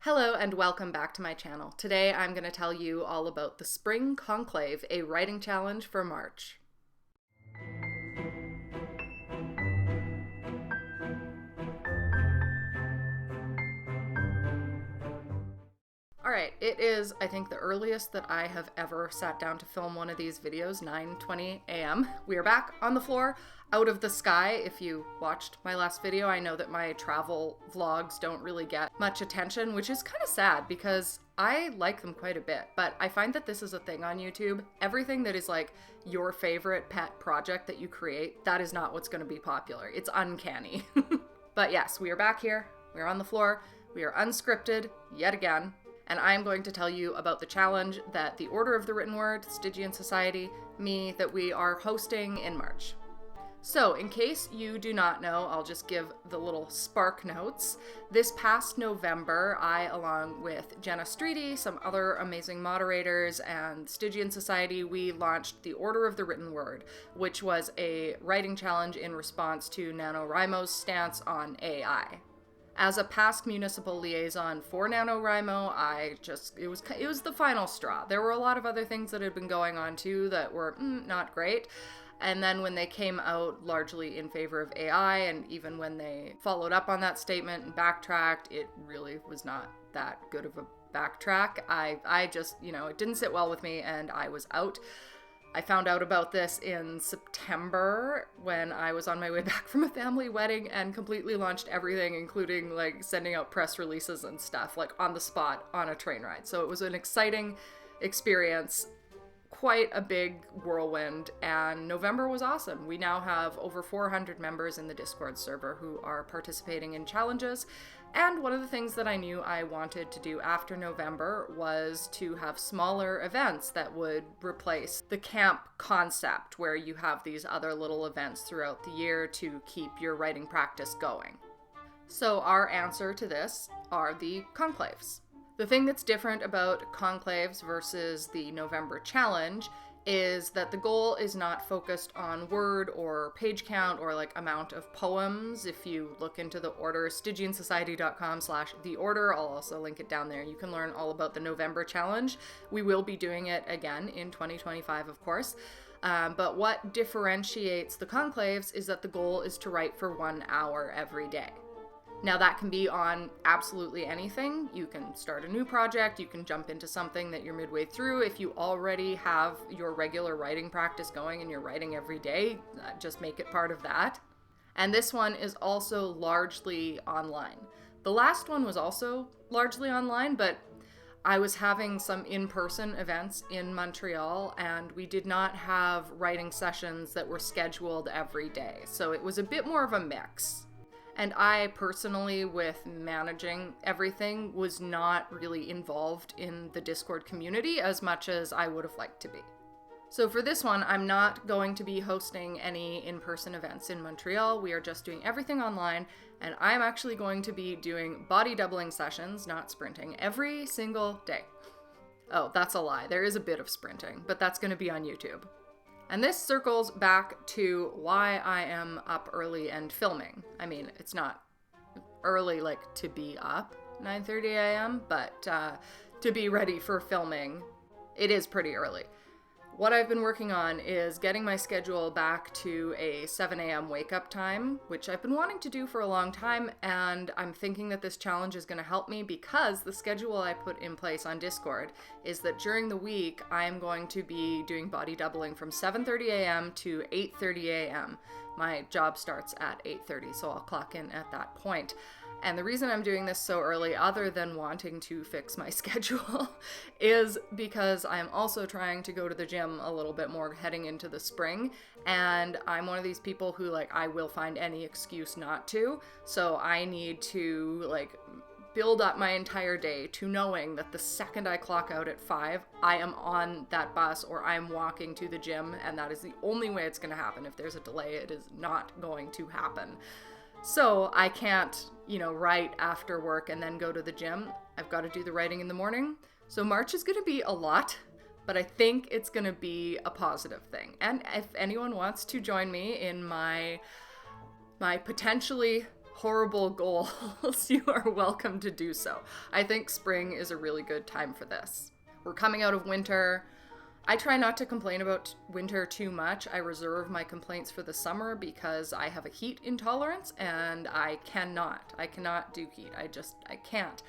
Hello and welcome back to my channel. Today I'm going to tell you all about the Spring Conclave, a writing challenge for March. Alright, it is, I think, the earliest that I have ever sat down to film one of these videos, 9:20 a.m. We are back on the floor, out of the sky. If you watched my last video, I know that my travel vlogs don't really get much attention, which is kind of sad because I like them quite a bit, but I find that this is a thing on YouTube. Everything that is like your favorite pet project that you create, that is not what's going to be popular. It's uncanny. But yes, we are back here. We are on the floor. We are unscripted yet again. And I'm going to tell you about the challenge that the Order of the Written Word, Stygian Society, that we are hosting in March. So, in case you do not know, I'll just give the little spark notes. This past November, I, along with Jenna Streety, some other amazing moderators, and Stygian Society, we launched the Order of the Written Word, which was a writing challenge in response to NaNoWriMo's stance on AI. As a past municipal liaison for NaNoWriMo, it was the final straw. There were a lot of other things that had been going on too that were not great. And then when they came out largely in favor of AI, and even when they followed up on that statement and backtracked, it really was not that good of a backtrack. I just, it didn't sit well with me and I was out. I found out about this in September when I was on my way back from a family wedding and completely launched everything, including like sending out press releases and stuff, like on the spot on a train ride. So it was an exciting experience, quite a big whirlwind, and November was awesome. We now have over 400 members in the Discord server who are participating in challenges. And one of the things that I knew I wanted to do after November was to have smaller events that would replace the camp concept where you have these other little events throughout the year to keep your writing practice going. So our answer to this are the conclaves. The thing that's different about conclaves versus the November challenge is that the goal is not focused on word or page count or like amount of poems. If you look into the order, stygiansociety.com/theorder, I'll also link it down there. You can learn all about the November challenge. We will be doing it again in 2025, of course. But what differentiates the conclaves is that the goal is to write for 1 hour every day. Now that can be on absolutely anything. You can start a new project, you can jump into something that you're midway through. If you already have your regular writing practice going and you're writing every day, just make it part of that. And this one is also largely online. The last one was also largely online, but I was having some in-person events in Montreal and we did not have writing sessions that were scheduled every day. So it was a bit more of a mix. And I personally, with managing everything, was not really involved in the Discord community as much as I would have liked to be. So for this one, I'm not going to be hosting any in-person events in Montreal. We are just doing everything online, and I'm actually going to be doing body doubling sessions, not sprinting, every single day. Oh, that's a lie. There is a bit of sprinting, but that's going to be on YouTube. And this circles back to why I am up early and filming. I mean, it's not early like to be up 9:30 a.m., but to be ready for filming, it is pretty early. What I've been working on is getting my schedule back to a 7 a.m. wake-up time, which I've been wanting to do for a long time, and I'm thinking that this challenge is going to help me because the schedule I put in place on Discord is that during the week, I'm going to be doing body doubling from 7:30 a.m. to 8:30 a.m. My job starts at 8:30, so I'll clock in at that point. And the reason I'm doing this so early, other than wanting to fix my schedule, is because I'm also trying to go to the gym a little bit more heading into the spring. And I'm one of these people who, I will find any excuse not to. So I need to, build up my entire day to knowing that the second I clock out at 5, I am on that bus or I'm walking to the gym. And that is the only way it's going to happen. If there's a delay, it is not going to happen. So I can't, write after work and then go to the gym. I've got to do the writing in the morning. So March is going to be a lot, but I think it's going to be a positive thing. And if anyone wants to join me in my potentially horrible goals, you are welcome to do so. I think spring is a really good time for this. We're coming out of winter. I try not to complain about winter too much. I reserve my complaints for the summer because I have a heat intolerance and I cannot do heat. I can't.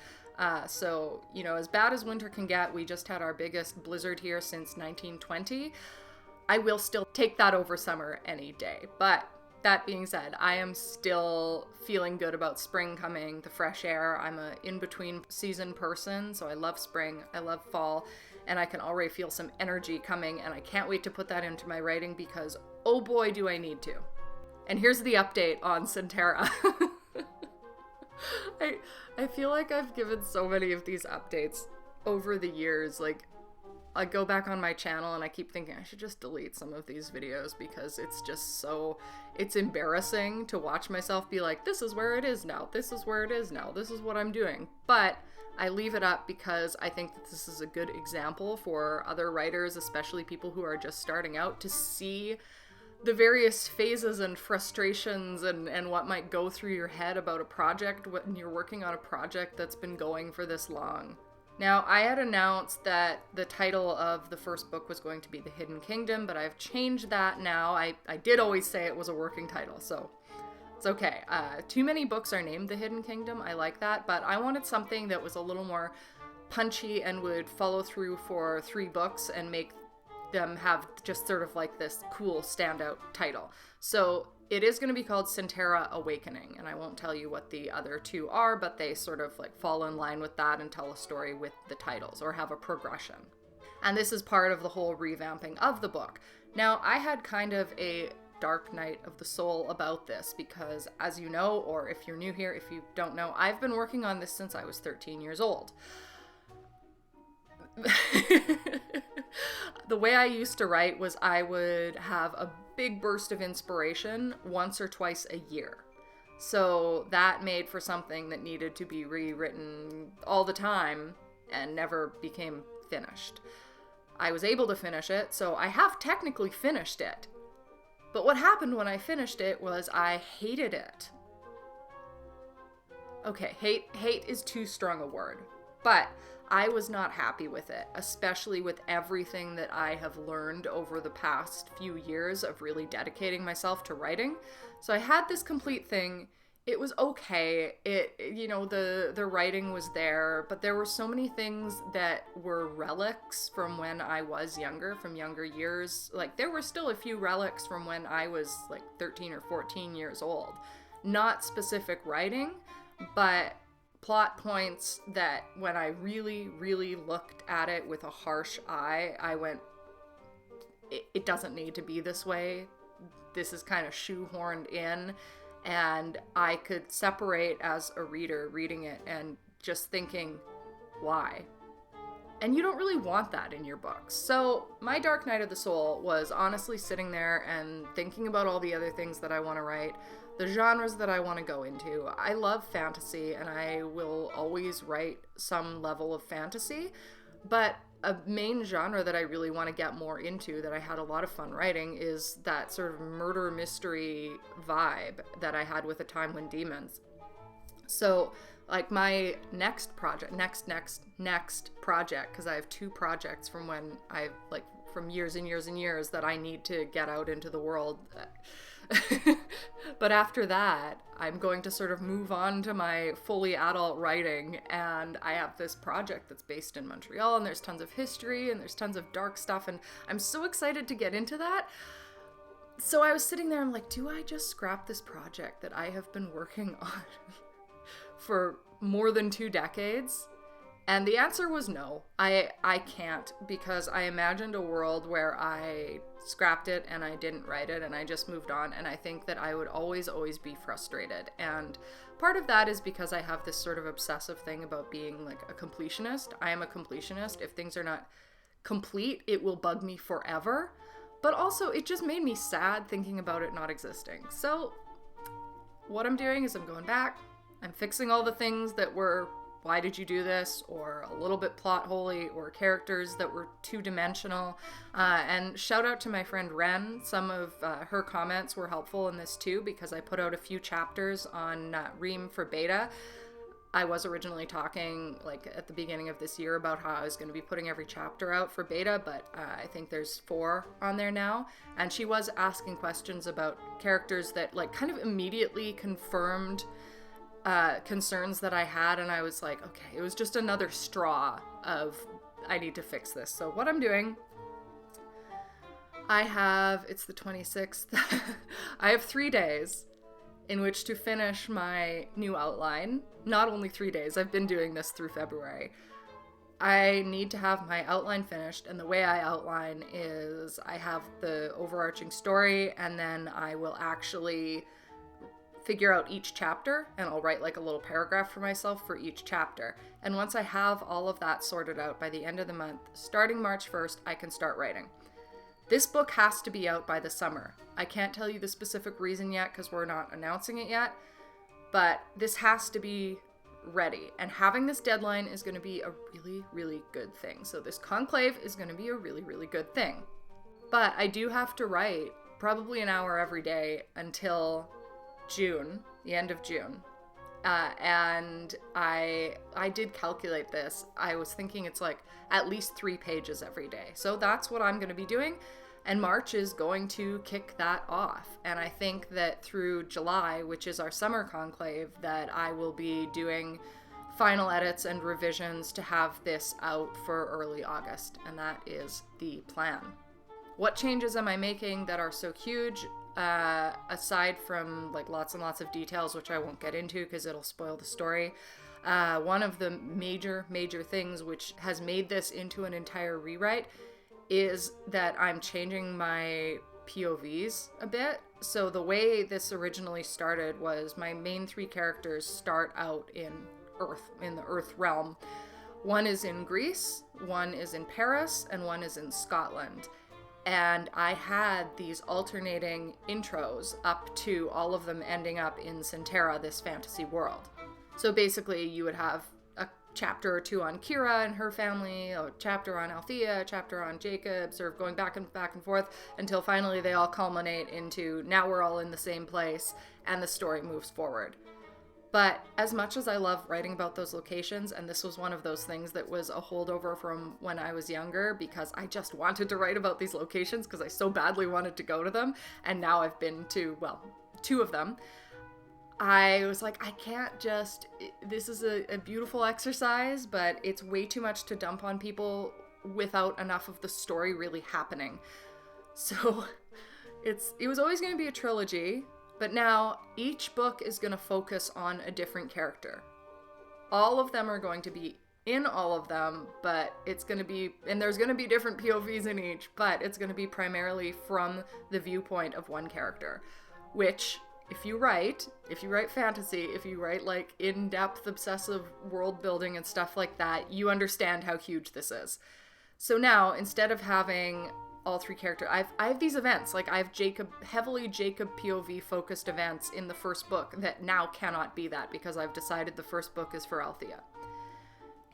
So, you know, as bad as winter can get, we just had our biggest blizzard here since 1920. I will still take that over summer any day. But that being said, I am still feeling good about spring coming, the fresh air. I'm a in-between season person, so I love spring, I love fall, and I can already feel some energy coming, and I can't wait to put that into my writing because, oh boy, do I need to. And here's the update on Centera. I feel like I've given so many of these updates over the years. Like, I go back on my channel and I keep thinking I should just delete some of these videos because it's just so, it's embarrassing to watch myself be like, this is where it is now, this is where it is now, this is what I'm doing. But I leave it up because I think that this is a good example for other writers, especially people who are just starting out, to see the various phases and frustrations and what might go through your head about a project when you're working on a project that's been going for this long. Now, I had announced that the title of the first book was going to be The Hidden Kingdom, but I've changed that now. I did always say it was a working title, so it's okay. Too many books are named The Hidden Kingdom. I like that, but I wanted something that was a little more punchy and would follow through for 3 books and make them have just sort of like this cool standout title. So it is going to be called Centera Awakening, and I won't tell you what the other 2 are, but they sort of like fall in line with that and tell a story with the titles or have a progression. And this is part of the whole revamping of the book. Now, I had kind of a dark night of the soul about this because, as you know, or if you're new here, if you don't know, I've been working on this since I was 13 years old. The way I used to write was I would have a big burst of inspiration once or twice a year. So that made for something that needed to be rewritten all the time and never became finished. I was able to finish it, so I have technically finished it. But what happened when I finished it was I hated it. Okay, hate is too strong a word, but I was not happy with it, especially with everything that I have learned over the past few years of really dedicating myself to writing. So I had this complete thing. It was okay. The writing was there, but there were so many things that were relics from when I was younger, from younger years. Like, there were still a few relics from when I was like 13 or 14 years old. Not specific writing, but plot points that when I really, really looked at it with a harsh eye, I went, it doesn't need to be this way. This is kind of shoehorned in. And I could separate as a reader reading it and just thinking, why? And you don't really want that in your books. So my dark night of the soul was honestly sitting there and thinking about all the other things that I want to write, the genres that I want to go into. I love fantasy and I will always write some level of fantasy, but a main genre that I really want to get more into, that I had a lot of fun writing, is that sort of murder mystery vibe that I had with A Time When Demons. So like my next project, next project, because I have 2 projects from when from years and years and years that I need to get out into the world. But after that, I'm going to sort of move on to my fully adult writing, and I have this project that's based in Montreal, and there's tons of history and there's tons of dark stuff, and I'm so excited to get into that. So I was sitting there, I'm like, do I just scrap this project that I have been working on for more than 2 decades? And the answer was no. I can't, because I imagined a world where I scrapped it and I didn't write it and I just moved on, and I think that I would always be frustrated. And part of that is because I have this sort of obsessive thing about being like a completionist. I am a completionist. If things are not complete, it will bug me forever. But also, it just made me sad thinking about it not existing. So what I'm doing is I'm going back, I'm fixing all the things that were why did you do this, or a little bit plot holy, or characters that were two-dimensional. And shout out to my friend Ren. Some of her comments were helpful in this too, because I put out a few chapters on Ream for beta. I was originally talking like at the beginning of this year about how I was going to be putting every chapter out for beta, but I think there's 4 on there now. And she was asking questions about characters that like kind of immediately confirmed concerns that I had, and I was like, okay, it was just another straw of I need to fix this. So what I'm doing, it's the 26th, I have 3 days in which to finish my new outline. Not only 3 days, I've been doing this through February. I need to have my outline finished, and the way I outline is I have the overarching story, and then I will actually figure out each chapter, and I'll write like a little paragraph for myself for each chapter. And once I have all of that sorted out by the end of the month, starting March 1st, I can start writing. This book has to be out by the summer. I can't tell you the specific reason yet because we're not announcing it yet, but this has to be ready. And having this deadline is going to be a really, really good thing. So this conclave is going to be a really, really good thing. But I do have to write probably an hour every day until June, the end of June. And I did calculate this. I was thinking it's like at least 3 pages every day. So that's what I'm going to be doing. And March is going to kick that off. And I think that through July, which is our summer conclave, that I will be doing final edits and revisions to have this out for early August. And that is the plan. What changes am I making that are so huge? Aside from like lots and lots of details, which I won't get into because it'll spoil the story. One of the major things which has made this into an entire rewrite is that I'm changing my POVs a bit. So the way this originally started was my main 3 characters start out in the Earth realm. One is in Greece, one is in Paris, and one is in Scotland. And I had these alternating intros up to all of them ending up in Centera, this fantasy world. So basically you would have a chapter or 2 on Kira and her family, a chapter on Althea, a chapter on Jacob, sort of going back and forth until finally they all culminate into now we're all in the same place and the story moves forward. But as much as I love writing about those locations, and this was one of those things that was a holdover from when I was younger because I just wanted to write about these locations because I so badly wanted to go to them, and now I've been to, 2 of them, I was like, I can't just, this is a beautiful exercise, but it's way too much to dump on people without enough of the story really happening. So it was always going to be a trilogy. But now each book is going to focus on a different character. All of them are going to be in all of them, but it's going to be, and there's going to be different POVs in each, but it's going to be primarily from the viewpoint of one character, which if you write fantasy, if you write like in-depth obsessive world building and stuff like that, you understand how huge this is. So now instead of having all 3 characters, I have these events, like I have heavily Jacob POV focused events in the first book that now cannot be that because I've decided the first book is for Althea.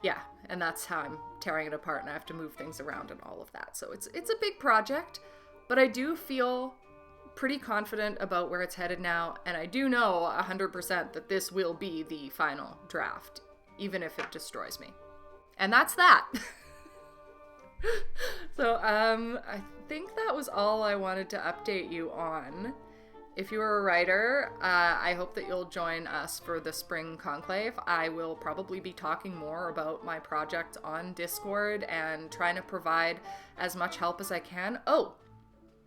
Yeah, and that's how I'm tearing it apart, and I have to move things around and all of that. So it's a big project, but I do feel pretty confident about where it's headed now, and I do know 100% that this will be the final draft, even if it destroys me. And that's that. So, I think that was all I wanted to update you on. If you are a writer, I hope that you'll join us for the Spring Conclave. I will probably be talking more about my project on Discord and trying to provide as much help as I can. Oh,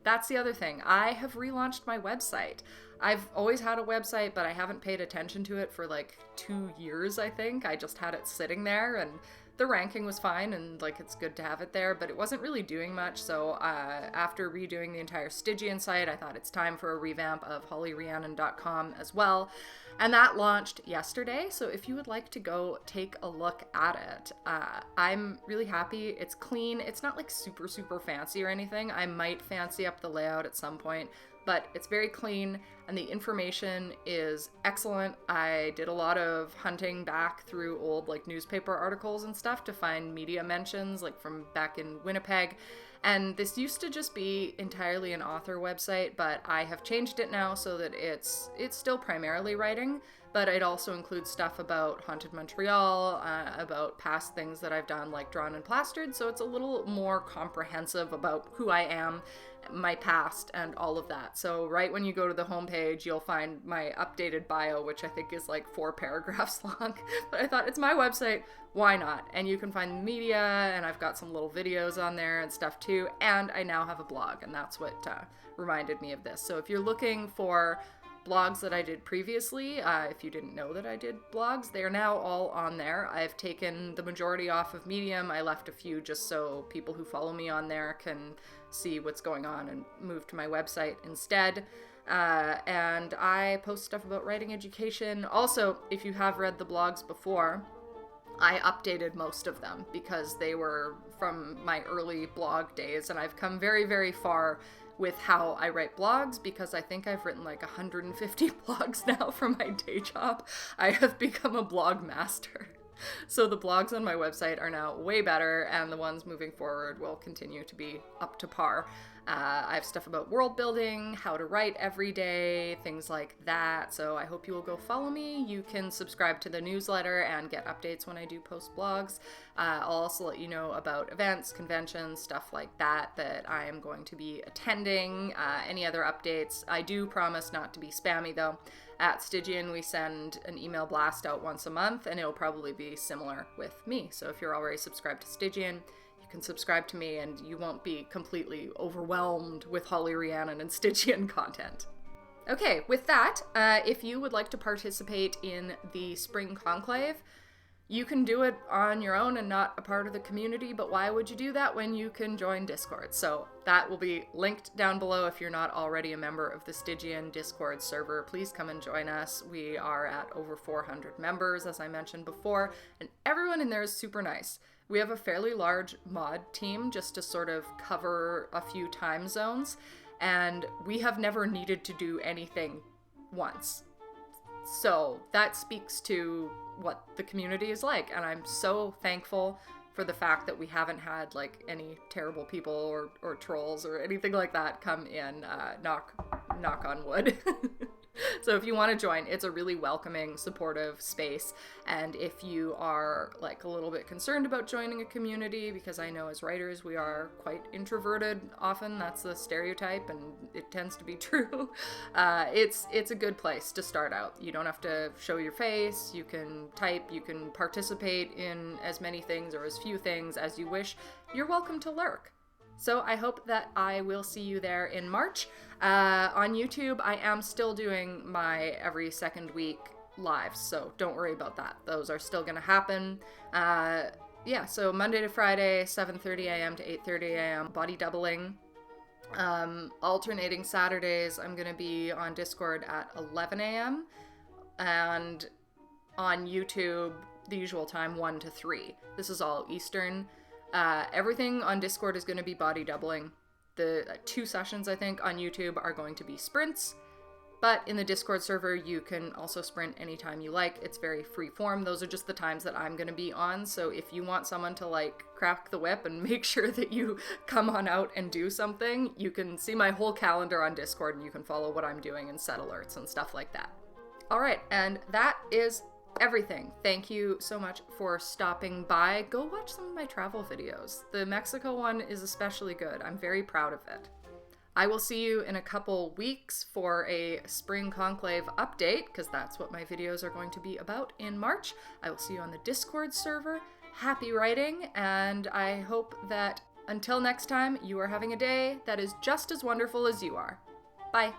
that's the other thing. I have relaunched my website. I've always had a website, but I haven't paid attention to it for like 2 years, I think. I just had it sitting there, and the ranking was fine, and like it's good to have it there, but it wasn't really doing much. So after redoing the entire Stygian site, I thought it's time for a revamp of hollyrhiannon.com as well. And that launched yesterday, so if you would like to go take a look at it, I'm really happy. It's clean. It's not like super fancy or anything. I might fancy up the layout at some point. but it's very clean and the information is excellent. I did a lot of hunting back through old like newspaper articles and stuff to find media mentions like from back in Winnipeg. And this used to just be entirely an author website, but I have changed it now so that it's still primarily writing, but it also includes stuff about Haunted Montreal, about past things that I've done like Drawn and Plastered, so it's a little more comprehensive about who I am, my past, and all of that. So right when you go to the homepage, you'll find my updated bio, which I think is like 4 paragraphs long, but I thought it's my website, why not? And you can find media, and I've got some little videos on there and stuff too, and I now have a blog, and that's what reminded me of this. So if you're looking for blogs that I did previously, if you didn't know that I did blogs, they are now all on there. I've taken the majority off of Medium. I left a few just so people who follow me on there can see what's going on and move to my website instead. And I post stuff about writing education. Also, if you have read the blogs before, I updated most of them because they were from my early blog days, and I've come very, very far with how I write blogs because I think I've written like 150 blogs now from my day job. I have become a blog master. So the blogs on my website are now way better, and the ones moving forward will continue to be up to par. I have stuff about world building, how to write every day, things like that. So I hope you will go follow me. You can subscribe to the newsletter and get updates when I do post blogs. I'll also let you know about events, conventions, stuff like that I am going to be attending. Any other updates. I do promise not to be spammy though. At Stygian, we send an email blast out once a month, and it'll probably be similar with me. So if you're already subscribed to Stygian, you can subscribe to me and you won't be completely overwhelmed with Holly, Rhiannon, and Stygian content. Okay, with that, if you would like to participate in the Spring Conclave, you can do it on your own and not a part of the community, but why would you do that when you can join Discord? So that will be linked down below if you're not already a member of the Stygian Discord server. Please come and join us. We are at over 400 members, as I mentioned before, and everyone in there is super nice. We have a fairly large mod team just to sort of cover a few time zones, and we have never needed to do anything once. So that speaks to what the community is like, and I'm so thankful for the fact that we haven't had like any terrible people or trolls or anything like that come in, knock on wood. So if you want to join, it's a really welcoming, supportive space. And if you are like a little bit concerned about joining a community, because I know as writers we are quite introverted often, that's the stereotype and it tends to be true, it's a good place to start out. You don't have to show your face, you can type, you can participate in as many things or as few things as you wish. You're welcome to lurk. So I hope that I will see you there in March. On YouTube, I am still doing my every second week lives, so don't worry about that. Those are still going to happen. Yeah, so Monday to Friday, 7:30 a.m. to 8:30 a.m., body doubling. Alternating Saturdays, I'm going to be on Discord at 11 a.m. and on YouTube, the usual time, 1 to 3. This is all Eastern. Everything on Discord is going to be body doubling. The 2 sessions, I think, on YouTube are going to be sprints, but in the Discord server, you can also sprint anytime you like. It's very free form. Those are just the times that I'm going to be on, so if you want someone to, like, crack the whip and make sure that you come on out and do something, you can see my whole calendar on Discord, and you can follow what I'm doing and set alerts and stuff like that. Alright, and that is everything. Thank you so much for stopping by. Go watch some of my travel videos. The Mexico one is especially good. I'm very proud of it. I will see you in a couple weeks for a Spring Conclave update, because that's what my videos are going to be about in March. I will see you on the Discord server. Happy writing, and I hope that until next time, you are having a day that is just as wonderful as you are. Bye.